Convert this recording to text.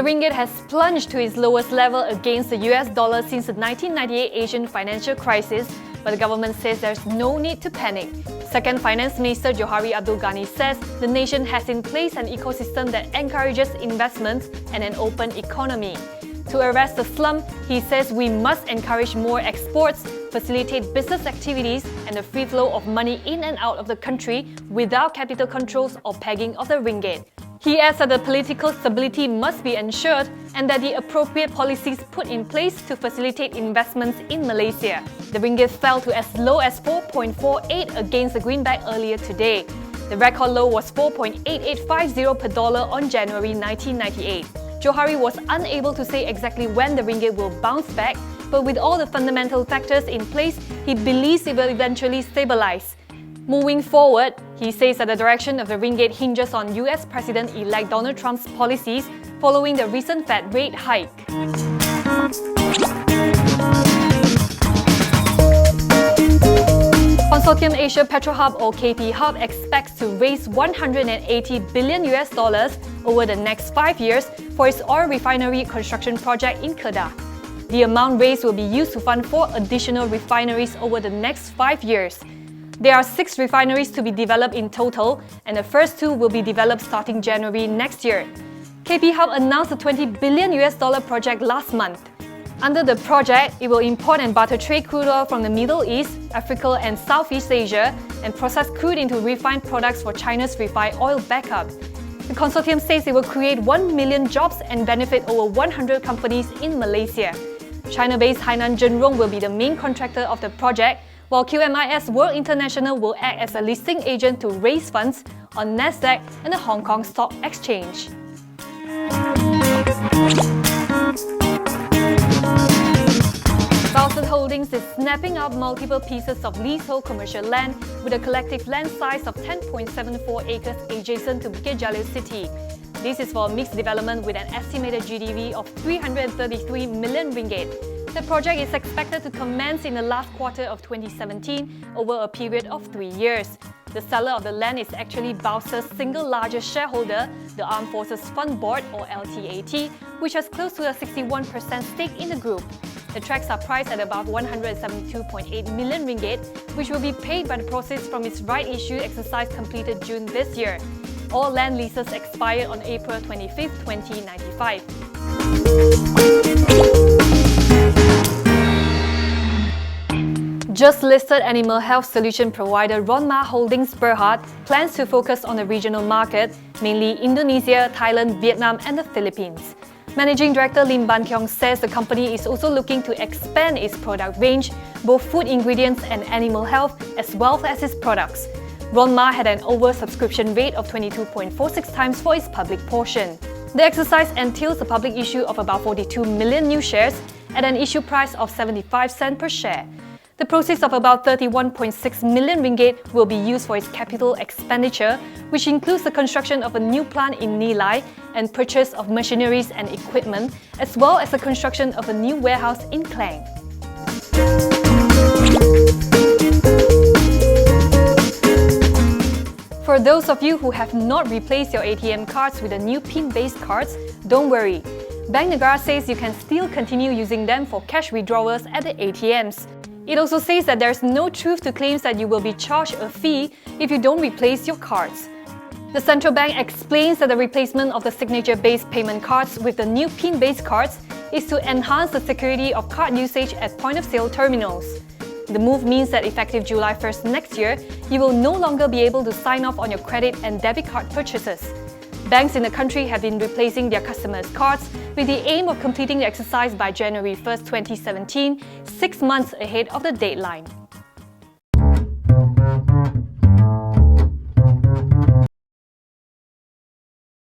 ringgit has plunged to its lowest level against the US dollar since the 1998 Asian financial crisis, but the government says there's no need to panic. Second Finance Minister Johari Abdul Ghani says the nation has in place an ecosystem that encourages investments and an open economy. To arrest the slump, he says we must encourage more exports, facilitate business activities and the free flow of money in and out of the country without capital controls or pegging of the ringgit. He adds that the political stability must be ensured and that the appropriate policies put in place to facilitate investments in Malaysia. The ringgit fell to as low as 4.48 against the greenback earlier today. The record low was 4.8850 per dollar on January 1998. Johari was unable to say exactly when the ringgit will bounce back, but with all the fundamental factors in place, he believes it will eventually stabilize. Moving forward, he says that the direction of the ringgit hinges on US President-elect Donald Trump's policies following the recent Fed rate hike. Consortium Asia Petrohub or KP Hub expects to raise $180 billion over the next 5 years for its oil refinery construction project in Kedah. The amount raised will be used to fund 4 additional refineries over the next 5 years. There are 6 refineries to be developed in total, and the first 2 will be developed starting January next year. KP Hub announced a $20 billion project last month. Under the project, it will import and barter trade crude oil from the Middle East, Africa and Southeast Asia and process crude into refined products for China's refined oil backup. The consortium says it will create 1 million jobs and benefit over 100 companies in Malaysia. China-based Hainan Zhenrong will be the main contractor of the project, while QMIS World International will act as a listing agent to raise funds on Nasdaq and the Hong Kong Stock Exchange. Govt Holdings is snapping up multiple pieces of leasehold commercial land with a collective land size of 10.74 acres adjacent to Bukit Jalil City. This is for a mixed development with an estimated GDV of 333 million ringgit. The project is expected to commence in the last quarter of 2017 over a period of 3 years. The seller of the land is actually Bowser's single largest shareholder, the Armed Forces Fund Board or LTAT, which has close to a 61% stake in the group. The tracts are priced at about 172.8 million ringgit, which will be paid by the proceeds from its right issue exercise completed June this year. All land leases expired on April 25, 2095. Just listed animal health solution provider Ronma Holdings Berhad plans to focus on the regional market, mainly Indonesia, Thailand, Vietnam and the Philippines. Managing Director Lim Ban Kiong says the company is also looking to expand its product range, both food ingredients and animal health, as well as its products. Ronma had an oversubscription rate of 22.46 times for its public portion. The exercise entails a public issue of about 42 million new shares at an issue price of 75 cents per share. The proceeds of about 31.6 million ringgit will be used for its capital expenditure, which includes the construction of a new plant in Nilai and purchase of machineries and equipment, as well as the construction of a new warehouse in Klang. For those of you who have not replaced your ATM cards with the new PIN-based cards, don't worry. Bank Negara says you can still continue using them for cash withdrawals at the ATMs. It also says that there's no truth to claims that you will be charged a fee if you don't replace your cards. The central bank explains that the replacement of the signature-based payment cards with the new PIN-based cards is to enhance the security of card usage at point-of-sale terminals. The move means that effective July 1st next year, you will no longer be able to sign off on your credit and debit card purchases. Banks in the country have been replacing their customers' cards with the aim of completing the exercise by January 1st, 2017, 6 months ahead of the deadline.